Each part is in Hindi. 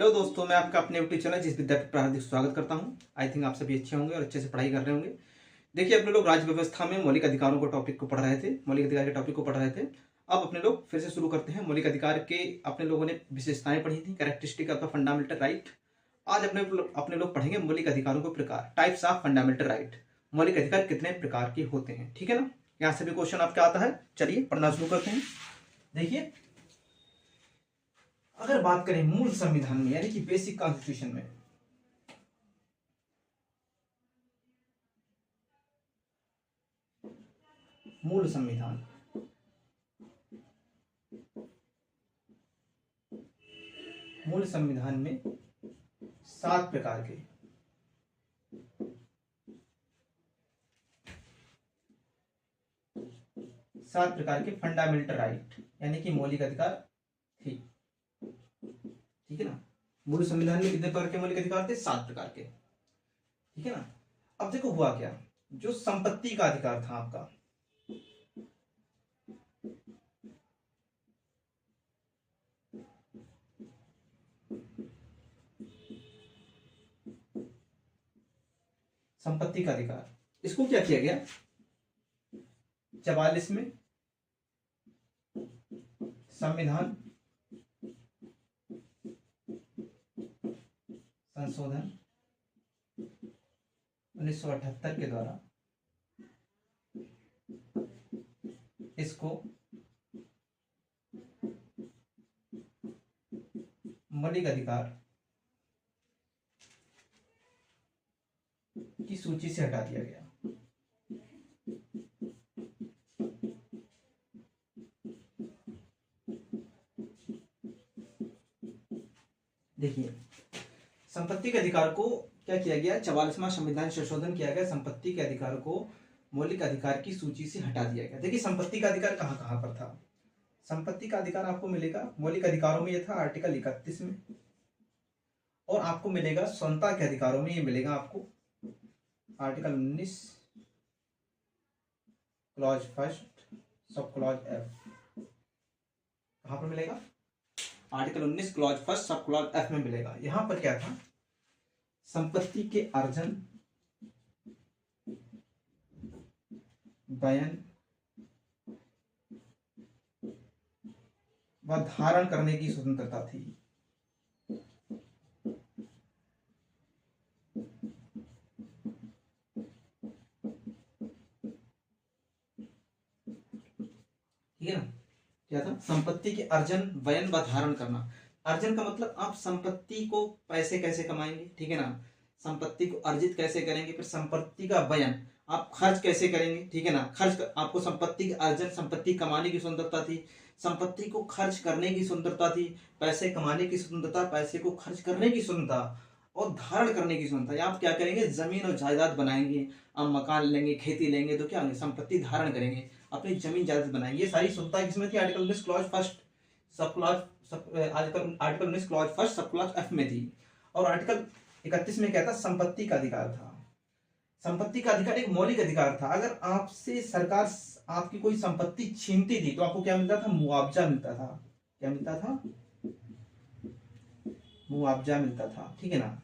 हेलो दोस्तों, मैं आपका अपने यूट्यूब चैनल जिस विद्या पर हार्दिक स्वागत करता हूं। आई थिंक आप सभी अच्छे होंगे और अच्छे से पढ़ाई कर रहे होंगे। देखिए, अपने लोग राज्य व्यवस्था में मौलिक अधिकारों को टॉपिक को पढ़ रहे थे, मौलिक अधिकार के टॉपिक को पढ़ रहे थे। अब अपने लोग फिर से शुरू करते हैं। मौलिक अधिकार के अपने लोगों ने विशेषताएं पढ़ी थी, characteristic of the fundamental right. आज अपने लोग पढ़ेंगे मौलिक अधिकारों के प्रकार, टाइप्स ऑफ फंडामेंटल राइट। मौलिक अधिकार कितने प्रकार के होते हैं, ठीक है ना। यहाँ से भी क्वेश्चन आपका आता है। चलिए पढ़ना शुरू करते हैं। देखिए, अगर बात करें मूल संविधान में यानी कि बेसिक कॉन्स्टिट्यूशन में, मूल संविधान में 7 प्रकार के फंडामेंटल राइट यानी कि मौलिक अधिकार थे, ठीक है ना। मूल संविधान में कितने प्रकार के मौलिक अधिकार थे? 7 प्रकार के, ठीक है ना। अब देखो हुआ क्या, जो संपत्ति का अधिकार था आपका, संपत्ति का अधिकार, इसको क्या किया गया 44 में संविधान संशोधन 1978 के द्वारा इसको मौलिक अधिकार की सूची से हटा दिया गया। देखिए, संपत्ति के अधिकार को क्या किया गया, 44वां संविधान संशोधन किया गया, संपत्ति के अधिकार को मौलिक अधिकार की सूची से हटा दिया गया। देखिए, संपत्ति का अधिकार कहां कहां पर था। संपत्ति का अधिकार आपको मिलेगा मौलिक अधिकारों में, यह था आर्टिकल 31 में, और आपको मिलेगा स्वतंत्रता के अधिकारों में, ये मिलेगा आपको article 19 clause first sub clause F. कहां पर मिलेगा? Article 19 clause first sub clause F में मिलेगा। यहां पर क्या था, संपत्ति के अर्जन, बयान व धारण करने की स्वतंत्रता थी। ठीक है ना। क्या था? संपत्ति के अर्जन, वयन व धारण करना। अर्जन का मतलब आप संपत्ति को पैसे कैसे कमाएंगे, ठीक है ना, संपत्ति को अर्जित कैसे करेंगे। फिर संपत्ति का वयन, आप खर्च कैसे करेंगे, ठीक है ना। आपको संपत्ति के अर्जन, संपत्ति कमाने की स्वतंत्रता थी, संपत्ति को खर्च करने की स्वतंत्रता थी, पैसे कमाने की स्वतंत्रता, पैसे को खर्च करने की स्वतंत्रता, और धारण करने की स्वतंत्रता। आप क्या करेंगे, जमीन और जायदाद बनाएंगे, आप मकान लेंगे, खेती लेंगे, तो क्या होंगे, संपत्ति धारण करेंगे, अपनी जमीन जायदाद बनाएंगे। ये सारी स्वतंत्रता किसमें थी? Article 19 clause first sub clause article 19 clause first sub clause F में थी। और आर्टिकल 31 में क्या था? संपत्ति का अधिकार था। संपत्ति का अधिकार एक मौलिक अधिकार था। अगर आपसे सरकार आपकी कोई संपत्ति छीनती थी तो आपको क्या मिलता था? मुआवजा मिलता था। क्या मिलता था? मुआवजा मिलता था, ठीक है ना।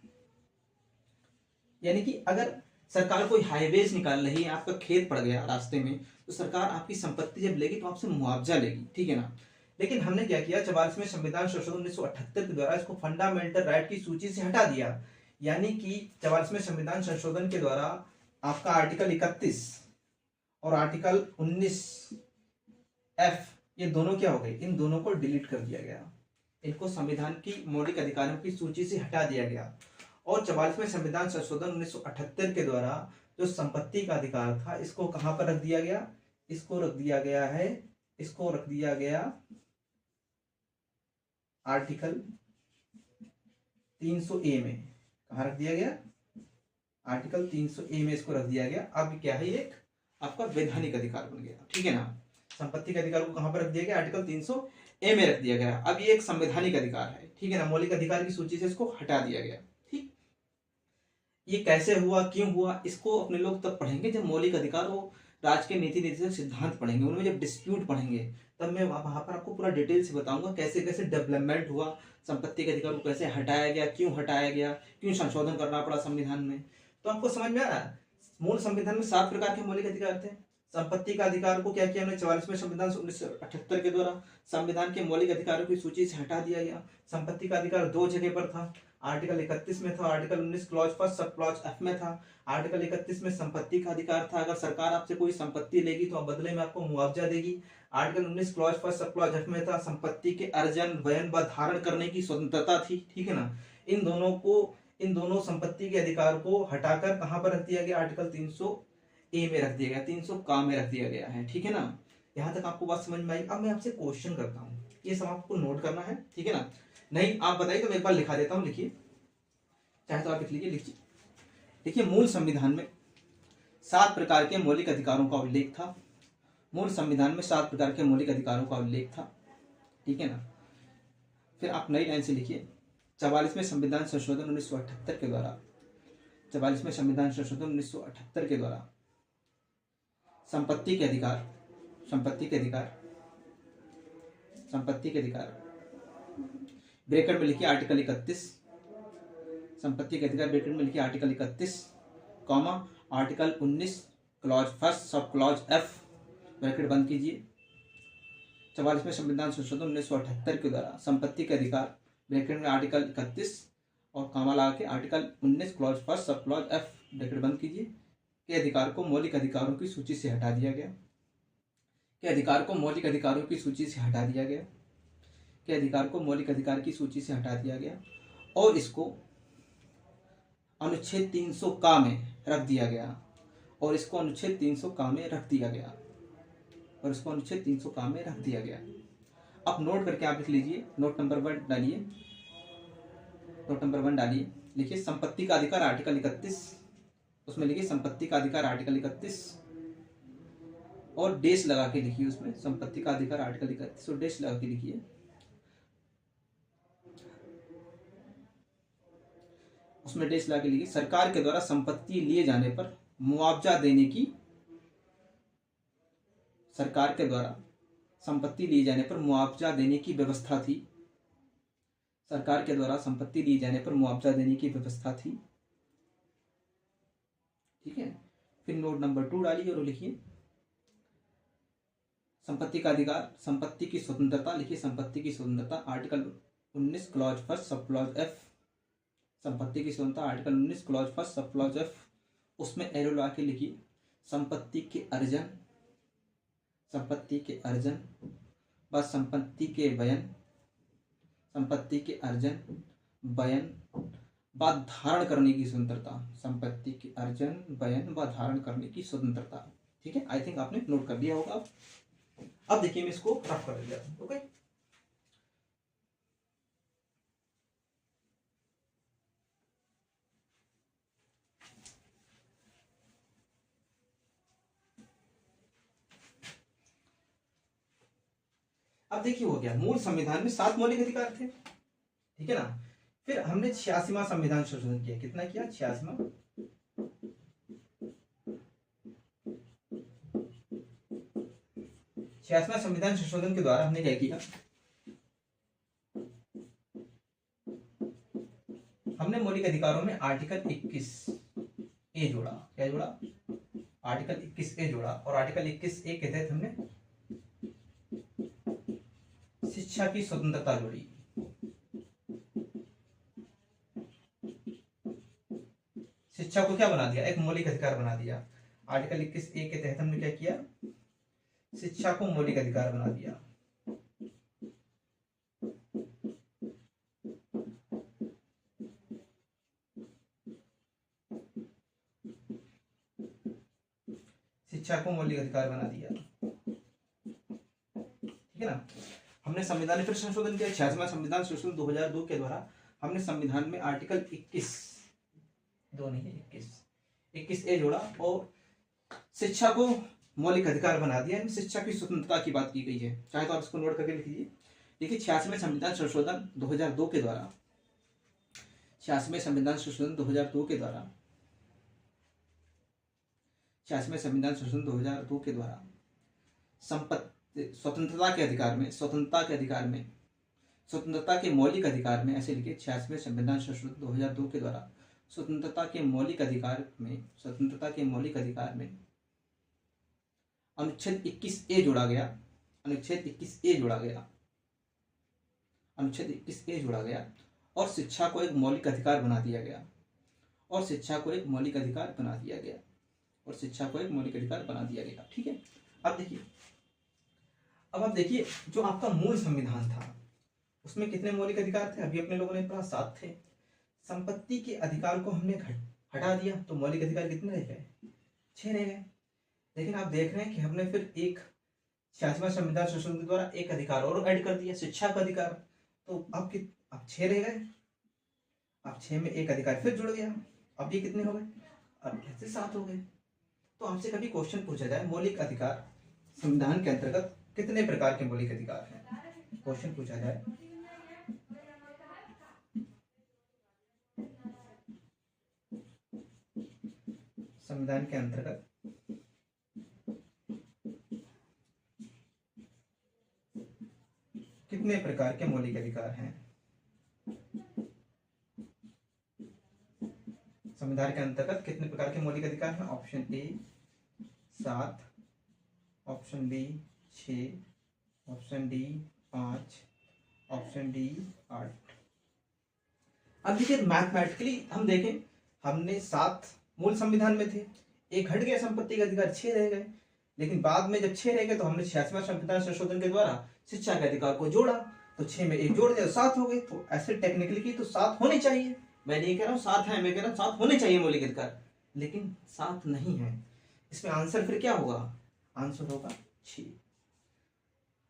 यानी कि अगर सरकार कोई हाईवेज निकाल रही है, आपका खेत पड़ गया रास्ते में, तो सरकार आपकी संपत्ति जब लेगी तो आपसे मुआवजा लेगी, ठीक है ना। लेकिन हमने क्या किया, 44वें संविधान संशोधन 1978 के द्वारा इसको फंडामेंटल राइट की सूची से हटा दिया। यानी कि 44वें संविधान संशोधन के द्वारा आपका आर्टिकल 31 और आर्टिकल 19 एफ, ये दोनों क्या हो गए, इन दोनों को डिलीट कर दिया गया। इनको संविधान की मौलिक अधिकारों की सूची से हटा दिया गया। और 44वें संविधान संशोधन 1978 के द्वारा जो संपत्ति का अधिकार था, इसको कहां पर रख दिया गया? इसको रख दिया गया आर्टिकल 300A में। कहां रख दिया गया? आर्टिकल 300A में इसको रख दिया गया। अब क्या है, एक आपका वैधानिक अधिकार बन गया, ठीक है ना। संपत्ति के अधिकार को कहां पर रख दिया गया? आर्टिकल 300A में रख दिया गया। अब ये एक संवैधानिक अधिकार है, ठीक है ना। मौलिक अधिकार की सूची से इसको हटा दिया गया। ये कैसे हुआ, क्यों हुआ, इसको अपने लोग तब पढ़ेंगे जब मौलिक अधिकार वो राज्य के नीति निर्देशक सिद्धांत पढ़ेंगे, उनमें जब डिस्प्यूट पढ़ेंगे तब मैं वहां पर आपको पूरा डिटेल से बताऊंगा कैसे कैसे डेवलपमेंट हुआ, संपत्ति के अधिकार को कैसे हटाया गया, क्यों हटाया गया, क्यों संशोधन करना पड़ा संविधान में। तो आपको समझ में आ रहा है, मूल संविधान में 7 प्रकार के मौलिक अधिकार थे। संपत्ति का अधिकार को क्या किया हमने 44वें संविधान 1978 के द्वारा संविधान के मौलिक अधिकारों की सूची से हटा दिया गया। संपत्ति का अधिकार 2 जगह पर था, आर्टिकल 31 में था, article 19 clause first sub clause F में था। आर्टिकल 31 में संपत्ति का अधिकार था, अगर सरकार आपसे कोई संपत्ति लेगी तो बदले में आपको मुआवजा देगी। Article 19 clause first sub clause F में था, संपत्ति के अर्जन, वयन व धारण करने की स्वतंत्रता थी, ठीक है ना। इन दोनों संपत्ति के अधिकार को हटाकर कहां पर रख दिया गया, आर्टिकल 300 ए में रख दिया गया, 300 का में रख दिया गया है, ठीक है ना। यहां तक आपको बात समझ में आई। अब मैं आपसे क्वेश्चन करता हूं, ये सब आपको नोट करना है, ठीक है ना। नहीं आप बताइए तो मैं एक बार लिखा देता हूं, लिखिए, चाहे तो आप लिख लीजिए, लिखिए। देखिए मूल संविधान में 7 प्रकार के मौलिक अधिकारों का उल्लेख था। मूल संविधान में 7 प्रकार के मौलिक अधिकारों का उल्लेख था, ठीक है ना। फिर आप नई लाइन से लिखिए, 44वें संविधान संशोधन 1978 के द्वारा, 44वें संविधान संशोधन 1978 के द्वारा संपत्ति के अधिकार ब्रैकेट में लिखिए आर्टिकल 31, संपत्ति के अधिकार ब्रैकेट में लिखिए article 31, comma article 19 clause first sub clause F, bracket बंद कीजिए। 44वें संविधान संशोधन 1978 के द्वारा संपत्ति के अधिकार ब्रैकेट में आर्टिकल 31 और कॉमा लगा के article 19 clause first sub clause F, bracket बंद कीजिए, के अधिकार को मौलिक अधिकारों की सूची से हटा दिया गया, के अधिकार को मौलिक अधिकारों की सूची से हटा दिया गया, के अधिकार को मौलिक अधिकार की सूची से हटा दिया गया और इसको अनुच्छेद 300 का में रख दिया गया, और इसको अनुच्छेद 300 का में रख दिया गया, और इसको अनुच्छेद 300 का में रख दिया गया। अब नोट करके आप लिख लीजिए, नोट नंबर 1 डालिए, नोट नंबर 1 डालिए, लिखिए संपत्ति का अधिकार आर्टिकल 31, उसमें लिखिए संपत्ति का अधिकार आर्टिकल 31 और डेश लगा के लिखिए, उसमें संपत्ति का अधिकार आर्टिकल 31 और डेश लगा के लिखिए। उसमें डेश लगा के लिखिए, सरकार के द्वारा संपत्ति लिए जाने पर मुआवजा देने की, सरकार के द्वारा संपत्ति लिए जाने पर मुआवजा देने की व्यवस्था थी, सरकार के द्वारा संपत्ति लिए जाने पर मुआवजा देने की व्यवस्था थी, ठीक है। फिर नोट नंबर 2 डालिए और लिखिए संपत्ति का अधिकार, संपत्ति की स्वतंत्रता, लिखिए संपत्ति की स्वतंत्रता article 19 clause first sub clause F, संपत्ति की स्वतंत्रता article 19 clause first sub clause F, उसमें एरो लगा के लिखिए संपत्ति के अर्जन, संपत्ति के अर्जन व संपत्ति के बयन, संपत्ति के अर्जन बयन व धारण करने की स्वतंत्रता, संपत्ति के अर्जन बयन व धारण करने की स्वतंत्रता, ठीक है। आई थिंक आपने नोट कर लिया होगा। अब देखिए मैं इसको रफ कर लिया, ओके। अब देखिए हो गया, मूल संविधान में 7 मौलिक अधिकार थे, ठीक है ना। फिर हमने 86वां संविधान संशोधन किया, कितना किया, 86वां। 86वां संविधान संशोधन के द्वारा हमने क्या किया, हमने मौलिक अधिकारों में आर्टिकल 21 ए जोड़ा, क्या जोड़ा, आर्टिकल 21 ए जोड़ा, और आर्टिकल 21 ए के तहत हमने शिक्षा की स्वतंत्रता जोड़ी, शिक्षा को क्या बना दिया, एक मौलिक अधिकार बना दिया। आर्टिकल 21 ए के तहत हमने क्या किया, शिक्षा को मौलिक अधिकार बना दिया। शिक्षा को मौलिक अधिकार बना दिया, ठीक है ना। हमने संविधान में फिर संशोधन किया, 86वां संविधान संशोधन 2002 के द्वारा हमने संविधान में आर्टिकल 21 ए जोड़ा और शिक्षा को मौलिक अधिकार बना दिया, शिक्षा की स्वतंत्रता की बात की गई है। चाहे तो आप इसको नोट करके लिख लीजिए। देखिए 86वें संविधान संशोधन 2002 के द्वारा, 86वें संविधान संशोधन 2002 के द्वारा 86वें संविधान संशोधन 2002 के द्वारा संपत्ति स्वतंत्रता के अधिकार में स्वतंत्रता के मौलिक अधिकार में, ऐसे लिखिए 86वें संविधान संशोधन 2002 के द्वारा स्वतंत्रता के मौलिक अधिकार में अनुच्छेद 21A जोड़ा गया। अनुच्छेद 21A जोड़ा गया और शिक्षा को एक मौलिक अधिकार बना दिया गया। ठीक है। अब आप देखिए जो आपका मूल संविधान था उसमें कितने मौलिक अधिकार थे? अभी अपने लोगों ने पढ़ा 7 थे। संपत्ति के अधिकार को हमने हटा दिया तो मौलिक अधिकार कितने रह गए? 6 रह गए। लेकिन आप देख रहे हैं कि हमने फिर एक 86वां संविधान संशोधन के द्वारा एक अधिकार और ऐड कर दिया, शिक्षा का अधिकार। तो अब 6 रह गए। अब 6 में एक अधिकार फिर जुड़ गया। अब ये कितने हो गए? अब कैसे 7 हो गए। तो आपसे कभी क्वेश्चन पूछा जाए मौलिक अधिकार संविधान के अंतर्गत कितने प्रकार के मौलिक अधिकार हैं, क्वेश्चन पूछा जाए संविधान के अंतर्गत कितने प्रकार के मौलिक अधिकार हैं? संविधान के अंतर्गत कितने प्रकार के मौलिक अधिकार हैं? Option A 7, option B 6, option D 5, option D 8। अब देखिए मैथमेटिकली हम देखें, हमने 7 मूल संविधान में थे, एक हट गया संपत्ति का अधिकार, 6 रह गए। लेकिन बाद में जब 6 रह गए तो हमने 86वां संविधान संशोधन के द्वारा शिक्षा के अधिकार को जोड़ा, तो 6 में एक जोड़ दिया तो 7 हो गए। तो ऐसे टेक्निकली की तो 7 होने चाहिए। मैं नहीं कह रहा हूँ 7 है, मैं कह रहा हूँ 7 होने चाहिए मौलिक अधिकार, लेकिन 7 नहीं है। इसमें आंसर फिर क्या होगा? आंसर होगा 6।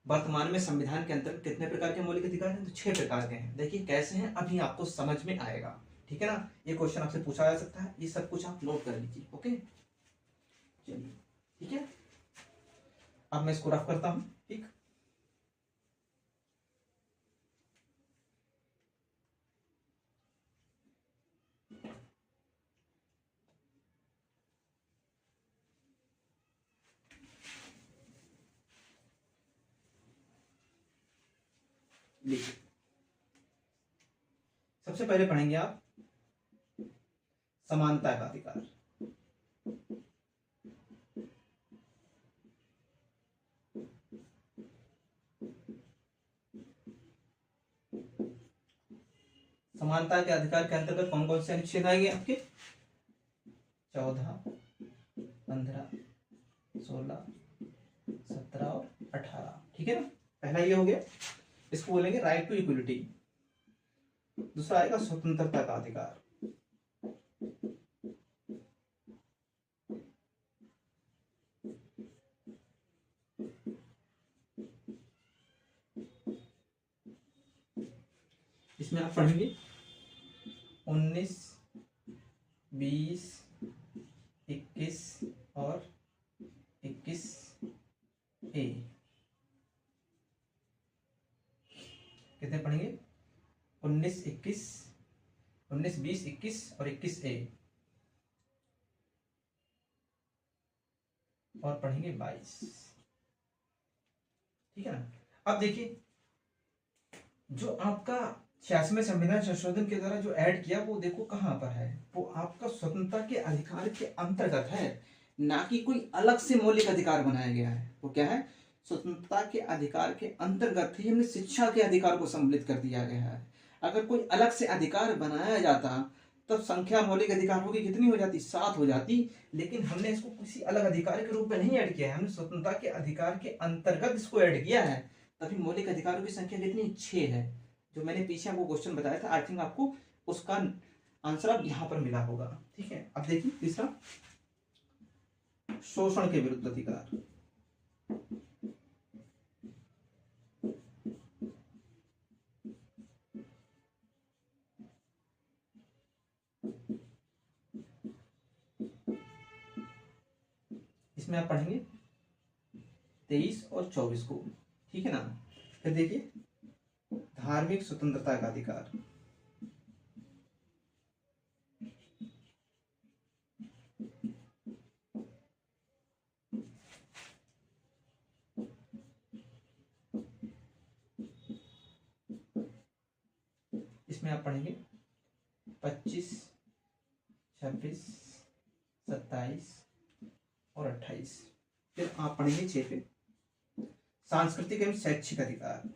वर्तमान में संविधान के अंतर्गत कितने प्रकार के मौलिक अधिकार हैं? तो 6 प्रकार के हैं। देखिए कैसे हैं अभी आपको समझ में आएगा। ठीक है ना, ये क्वेश्चन आपसे पूछा जा सकता है, ये सब कुछ आप नोट कर लीजिए। ओके चलिए ठीक है, अब मैं इसको रफ करता हूं। ठीक, लिखिए सबसे पहले पढ़ेंगे आप समानता का अधिकार। समानता के अधिकार के अंतर्गत कौन कौन से अनुच्छेद आएंगे आपके? 14, 15, 16, 17 और 18। ठीक है ना, पहला ये हो गया, इसको बोलेंगे राइट टू इक्वलिटी। दूसरा आएगा स्वतंत्रता का अधिकार। इसमें आप पढ़ेंगे 19, 20, 21 और 21A। कितने पढ़ेंगे? 19, 20, 21 और 21A। और पढ़ेंगे 22। ठीक है ना। अब देखिए जो आपका 86वें संविधान संशोधन के द्वारा जो ऐड किया वो देखो कहां पर है, वो आपका स्वतंत्रता के अधिकार के अंतर्गत है, ना कि कोई अलग से मौलिक अधिकार बनाया गया है। वो क्या है? स्वतंत्रता के अधिकार के अंतर्गत ही हमने शिक्षा के अधिकार को सम्मिलित कर दिया गया है। अगर कोई अलग से अधिकार बनाया जाता तब संख्या मौलिक अधिकार होगी कितनी हो जाती? 7 हो जाती। लेकिन हमने इसको किसी अलग अधिकार के रूप में नहीं ऐड किया है, हमने स्वतंत्रता के अधिकार के अंतर्गत इसको ऐड किया है। तभी मौलिक अधिकारों की संख्या कितनी? 6 है। जो मैंने पीछे आपको क्वेश्चन बताया था, आई थिंक आपको उसका आंसर अब यहां पर मिला होगा। ठीक है, अब देखिए तीसरा शोषण के विरुद्ध अधिकार। इसमें आप पढ़ेंगे 23 और 24 को। ठीक है ना। फिर देखिए धार्मिक स्वतंत्रता का अधिकार। इसमें आप पढ़ेंगे 25, 26, 27 और 28। फिर आप पढ़ेंगे 6 पे सांस्कृतिक एवं शैक्षिक अधिकार।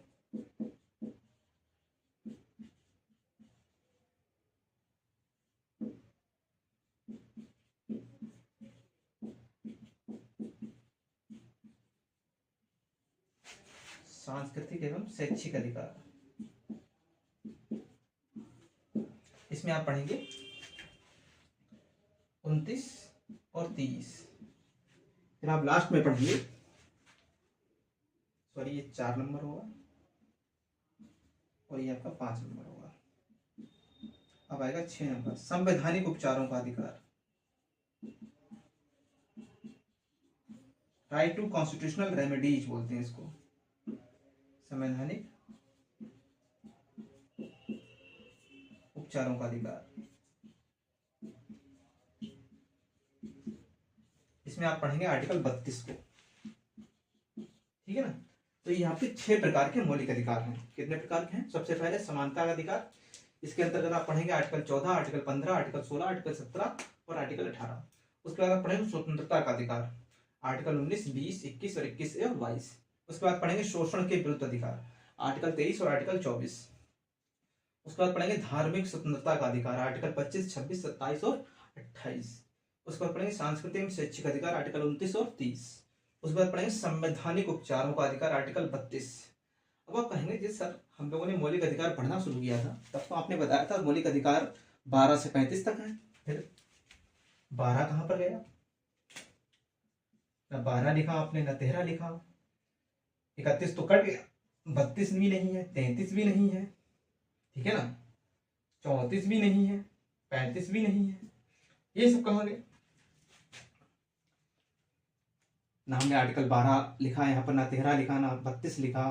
सांस्कृतिक एवं शैक्षिक अधिकार, इसमें आप पढ़ेंगे 29 और 30। फिर आप लास्ट में पढ़िए, सॉरी ये 4 नंबर होगा और ये आपका 5 नंबर होगा। अब आएगा 6 नंबर, संवैधानिक उपचारों का अधिकार, राइट टू कॉन्स्टिट्यूशनल रेमेडीज बोलते हैं इसको, संवैधानिक उपचारों का अधिकार। इसमें आप पढ़ेंगे आर्टिकल 32 को, ठीक है ना। तो यहाँ पे 6 प्रकार के मौलिक अधिकार हैं। कितने प्रकार के हैं? सबसे पहले समानता का अधिकार, इसके अंतर्गत आप पढ़ेंगे आर्टिकल 14, आर्टिकल 15, आर्टिकल 16, आर्टिकल 17 और आर्टिकल 18। उसके बाद आप पढ़ेंगे स्वतंत्रता का अधिकार, आर्टिकल 19, 20, 21 और 21A और 22। उसके बाद पढ़ेंगे शोषण के विरुद्ध अधिकार, आर्टिकल 23 और आर्टिकल 24। उसके बाद पढ़ेंगे धार्मिक स्वतंत्रता का अधिकार, आर्टिकल 25, 26, 27 और 28। उसके बाद पढ़ेंगे सांस्कृतिक एवं शैक्षिक अधिकार, आर्टिकल 29 और 30। उसके बाद पढ़ेंगे संवैधानिक उपचारों का अधिकार, आर्टिकल 32। अब आप कहेंगे जी सर हम लोगों ने मौलिक अधिकार पढ़ना शुरू किया था तब तो आपने बताया था मौलिक अधिकार 12 से 35 तक है, फिर 12 कहाँ पर गया? न 12 लिखा आपने, न 13 लिखा, 31 तो कट गया, 32 भी नहीं है, 33 भी नहीं है, ठीक है ना, 34 भी नहीं है, 35 भी नहीं है, ये सब कहाँ गए? ना हमने आर्टिकल 12 लिखा यहाँ पर, ना 13 लिखा, ना 32 लिखा,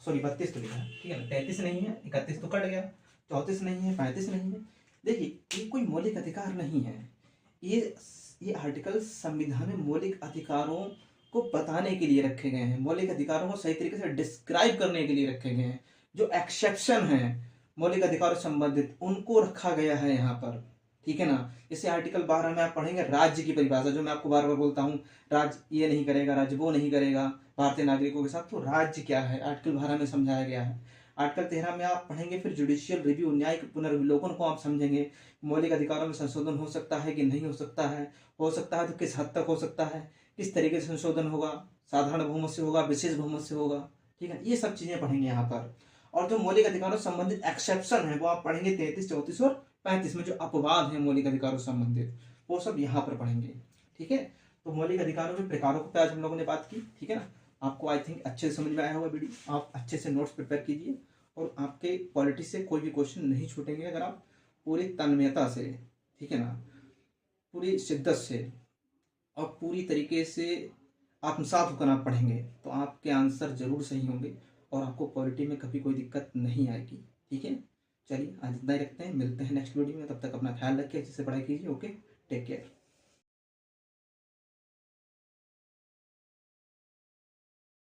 सॉरी 32 तो लिखा है, ठीक है ना, 33 नहीं है, 31 तो कट गया, 34 नहीं है, 35 नहीं है। देखिए ये कोई मौलिक अधिकार नहीं है, ये आर्टिकल संविधान में मौलिक अधिकारों को बताने के लिए रखे गए हैं, मौलिक अधिकारों को सही तरीके से डिस्क्राइब करने के लिए रखे गए हैं। जो एक्सेप्शन है मौलिक अधिकारों से संबंधित उनको रखा गया है यहाँ पर, ठीक है ना। इसे आर्टिकल 12 में आप पढ़ेंगे राज्य की परिभाषा, जो मैं आपको बार बार बोलता हूँ, राज्य ये नहीं करेगा, राज्य वो नहीं करेगा भारतीय नागरिकों के साथ, तो राज्य क्या है आर्टिकल 12 में समझाया गया है। आर्टिकल 13 में आप पढ़ेंगे फिर जुडिशियल रिव्यू, न्यायिक पुनर्विलोकन को आप समझेंगे, मौलिक अधिकारों में संशोधन हो सकता है कि नहीं हो सकता है तो किस हद तक हो सकता है, किस तरीके से संशोधन होगा, साधारण बहुमत से होगा, विशेष बहुमत से होगा, ठीक है, ये सब चीजें पढ़ेंगे यहाँ पर। और जो मौलिक अधिकारों से संबंधित एक्सेप्शन है वो आप पढ़ेंगे 33, 34 और 35 में, जो अपवाद है मौलिक अधिकारों से संबंधित वो सब यहाँ पर पढ़ेंगे, ठीक है। तो मौलिक अधिकारों के प्रकारों पर आज हम लोगों ने बात की, ठीक है ना। आपको आई थिंक अच्छे से समझ में आया होगा वीडियो, आप अच्छे से नोट्स प्रिपेयर कीजिए और आपके पॉलिटी से कोई भी क्वेश्चन नहीं छूटेंगे अगर आप पूरी तन्मयता से, ठीक है ना, पूरी शिद्दत से और पूरी तरीके से आत्मसात होकर आप पढ़ेंगे तो आपके आंसर जरूर सही होंगे और आपको पॉलिटी में कभी कोई दिक्कत नहीं आएगी, ठीक है। चलिए आज इतना ही रखते हैं, मिलते हैं नेक्स्ट वीडियो में, तब तक अपना ख्याल रखिए, अच्छे से पढ़ाई कीजिए, ओके, टेक केयर।